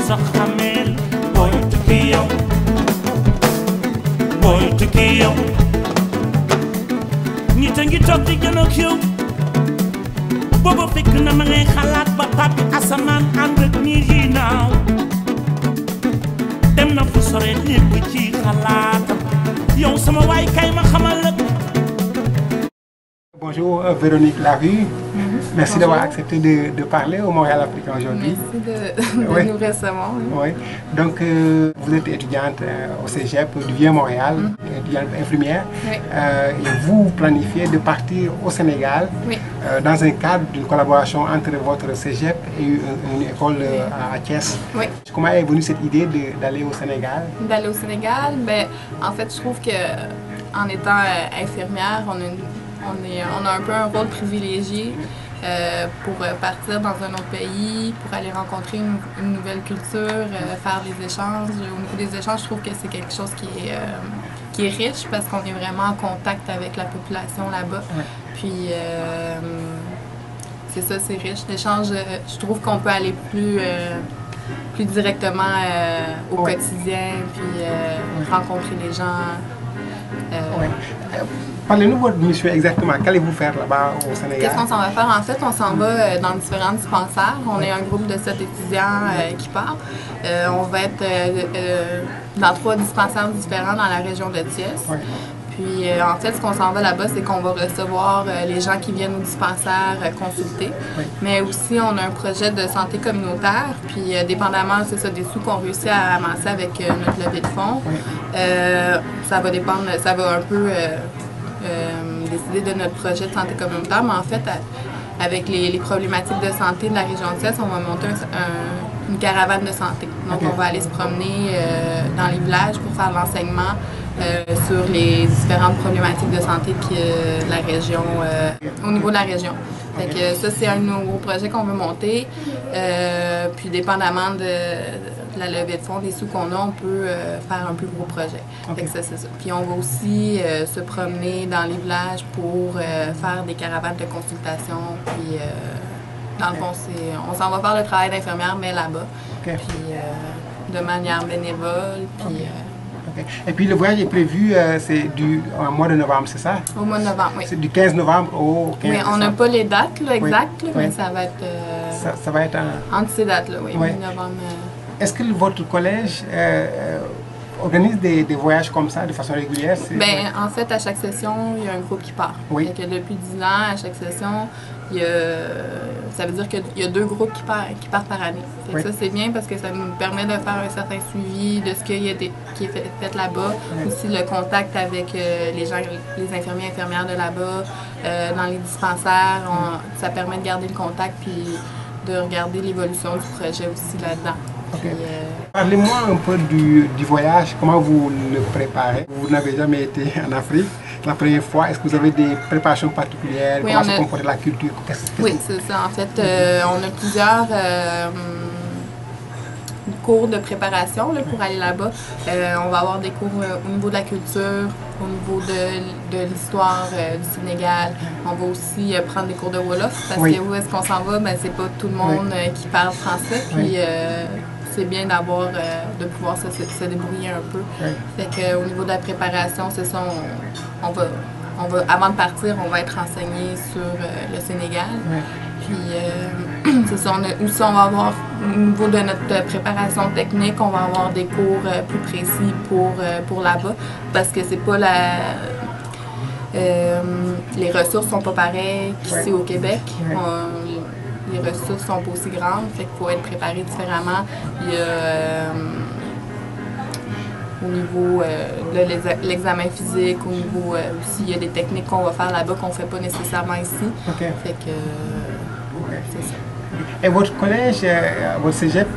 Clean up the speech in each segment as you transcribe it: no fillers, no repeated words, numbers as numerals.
sax xameel booy tukki yow booy tukki yow nit a ngi toog di gën ak yow booba fekk na ma ngay xalaat ba tàbbi asamaan ànd ak niir yi naaw dem na fu sore lépp ci xalaatam yow sama waay kay ma xamal la. Bonjour Véronique Larue. Merci d'avoir accepté de parler au Montréal Africain aujourd'hui. Merci de nous recevoir. Oui. Donc, vous êtes étudiante au Cégep du Vieux-Montréal, étudiante infirmière. Oui. Et vous planifiez de partir au Sénégal dans un cadre d'une collaboration entre votre Cégep et une école à Thiès. Oui. Comment est venue cette idée d'aller au Sénégal? D'aller au Sénégal, ben, en fait, je trouve qu'en étant infirmière, on a un peu un rôle privilégié pour partir dans un autre pays, pour aller rencontrer une nouvelle culture, faire des échanges. Au niveau des échanges, je trouve que c'est quelque chose qui est riche parce qu'on est vraiment en contact avec la population là-bas. Puis, c'est ça, c'est riche. L'échange, je trouve qu'on peut aller plus directement au quotidien, puis rencontrer les gens. Parlez-nous de votre mission exactement. Qu'allez-vous faire là-bas au Sénégal? Qu'est-ce qu'on s'en va faire? En fait, on s'en va dans différents dispensaires. On est un groupe de 7 étudiants qui part. On va être dans 3 dispensaires différents dans la région de Thiès. Puis, en fait, ce qu'on s'en va là-bas, c'est qu'on va recevoir les gens qui viennent au dispensaire consulter. Mais aussi, on a un projet de santé communautaire. Puis, dépendamment, c'est ça, des sous qu'on réussit à amasser avec notre levée de fonds, ça va dépendre, ça va un peu décider de notre projet de santé communautaire. Mais en fait, avec les problématiques de santé de la région de Thiès, on va monter une caravane de santé. Donc, on va aller se promener dans les villages pour faire l'enseignement sur les différentes problématiques de santé de la région, au niveau de la région. Fait que ça, c'est un nouveau projet qu'on veut monter. Puis, dépendamment de la levée de fonds, des sous qu'on a, on peut faire un plus gros projet. Fait que ça, c'est ça. Puis, on va aussi se promener dans les villages pour faire des caravanes de consultation. Puis, dans le fond, on s'en va faire le travail d'infirmière, mais là-bas. Puis, de manière bénévole. Puis, Et puis le voyage est prévu, c'est en mois de novembre, c'est ça? Au mois de novembre, oui. C'est du 15 novembre au 15 décembre. Oui, on n'a pas les dates là, exactes, mais ça va être... ça va être entre ces dates-là, oui, mi-novembre. Est-ce que votre collège organise des voyages comme ça de façon régulière? Bien, en fait, à chaque session, il y a un groupe qui part. Fait que depuis 10 ans, à chaque session, ça veut dire qu'il y a 2 groupes qui partent par année. Fait que ça, c'est bien parce que ça nous permet de faire un certain suivi de ce qui est fait là-bas. Aussi, le contact avec les gens, les infirmiers et infirmières de là-bas, dans les dispensaires. Ça permet de garder le contact puis de regarder l'évolution du projet aussi là-dedans. Parlez-moi un peu du voyage, comment vous le préparez? Vous n'avez jamais été en Afrique, la première fois. Est-ce que vous avez des préparations particulières? Comment se comporte la culture? Oui, c'est ça. En fait, on a plusieurs cours de préparation là, pour aller là-bas. On va avoir des cours au niveau de la culture, au niveau de l'histoire du Sénégal. On va aussi prendre des cours de Wolof parce que où est-ce qu'on s'en va, ben, c'est pas tout le monde qui parle français. Puis, c'est bien de pouvoir se débrouiller un peu. Fait que, au niveau de la préparation, c'est ça, on va, avant de partir, on va être renseigné sur le Sénégal. Puis, c'est ça, on va avoir, au niveau de notre préparation technique, on va avoir des cours plus précis pour là-bas, parce que c'est pas les ressources sont pas pareilles qu'ici au Québec. Les ressources sont pas aussi grandes, fait qu'il faut être préparé différemment. Il y a au niveau de l'examen physique, au niveau aussi, il y a des techniques qu'on va faire là-bas qu'on ne fait pas nécessairement ici. Fait que c'est ça. Et votre collège, votre cégep,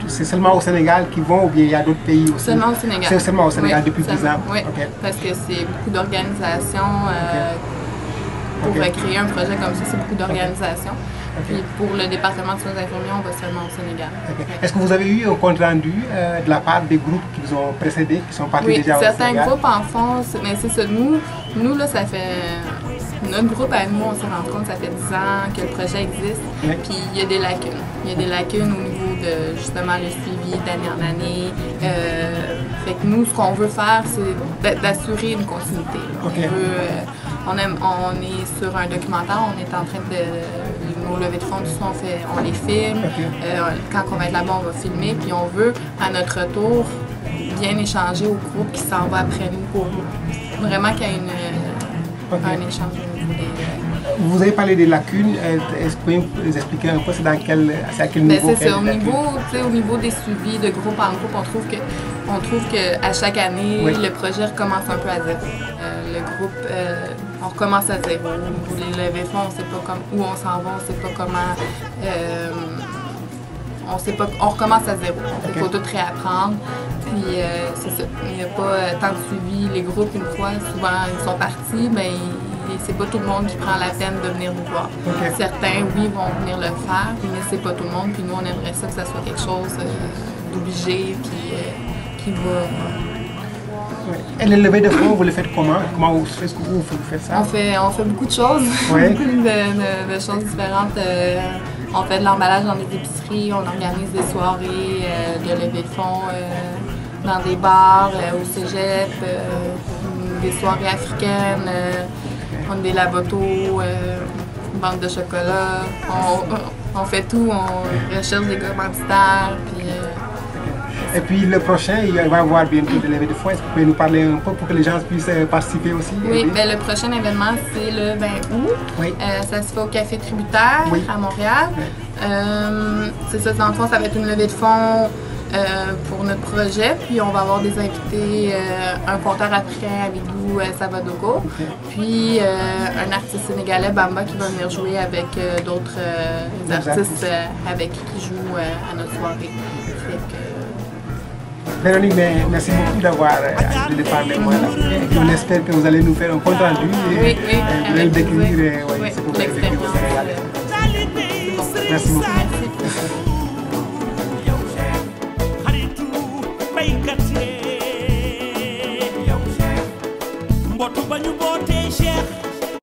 c'est seulement au Sénégal qu'ils vont ou bien il y a d'autres pays aussi? Seulement au Sénégal. C'est seulement au Sénégal depuis 10 ans? Oui, parce que c'est beaucoup d'organisations. Pour créer un projet comme ça, c'est beaucoup d'organisations. Puis pour le département de soins infirmiers, on va seulement au Sénégal. Est-ce que vous avez eu un compte rendu de la part des groupes qui vous ont précédés, qui sont partis déjà au Sénégal? Oui, certains groupes en font, mais c'est ça. Nous là, ça fait... Notre groupe à nous, on s'est rendu compte, ça fait 10 ans que le projet existe, puis il y a des lacunes. Il y a des lacunes au niveau justement le suivi d'année en année. Fait que nous, ce qu'on veut faire, c'est d'assurer une continuité. Okay. On est sur un documentaire, on est en train de... Nos levées de fonds, tout ça, on les filme. Okay. Quand on va être là-bas, on va filmer. Puis on veut, à notre retour, bien échanger au groupe qui s'en va après nous pour vraiment qu'il y ait un échange au niveau des... Vous avez parlé des lacunes, est-ce que vous pouvez nous expliquer un peu c'est à quel niveau? C'est au niveau des suivis de groupe en groupe, on trouve qu'à chaque année, le projet recommence un peu à zéro. Le groupe, on recommence à zéro. Au niveau des levées de fonds, on ne sait pas où on s'en va, on ne sait pas comment... on recommence à zéro. Il faut tout réapprendre. Puis c'est ça. Il n'y a pas tant de suivi. Les groupes, une fois, souvent, ils sont partis, mais c'est pas tout le monde qui prend la peine de venir nous voir. Okay. Certains, oui, vont venir le faire, mais c'est pas tout le monde. Puis nous, on aimerait ça que ça soit quelque chose d'obligé, puis qui va... Et les levées de fonds, vous les faites comment? Comment vous faites ça? On fait beaucoup de choses, beaucoup de choses différentes. On fait de l'emballage dans des épiceries, on organise des soirées de levée de fonds dans des bars, au cégep, des soirées africaines, on a des labotos, une banque de chocolat. On fait tout, on recherche des commanditaires. Et puis le prochain, il va y avoir bientôt des levées de fonds. Est-ce que vous pouvez nous parler un peu pour que les gens puissent participer aussi? Oui, ben, le prochain événement, c'est le 20 août. Oui. Ça se fait au Café Tributaire à Montréal. Oui. C'est ça, dans le fond, ça va être une levée de fonds pour notre projet. Puis on va avoir des invités, un conteur africain avec nous, Savadogo. Okay. Puis un artiste sénégalais, Bamba, qui va venir jouer avec d'autres artistes avec qui jouent à notre soirée. Véronique, merci beaucoup d'avoir de parler moi là. On espère que vous allez nous faire un compte rendu et vous allez découvrir ce que vous avez vécu. Merci beaucoup.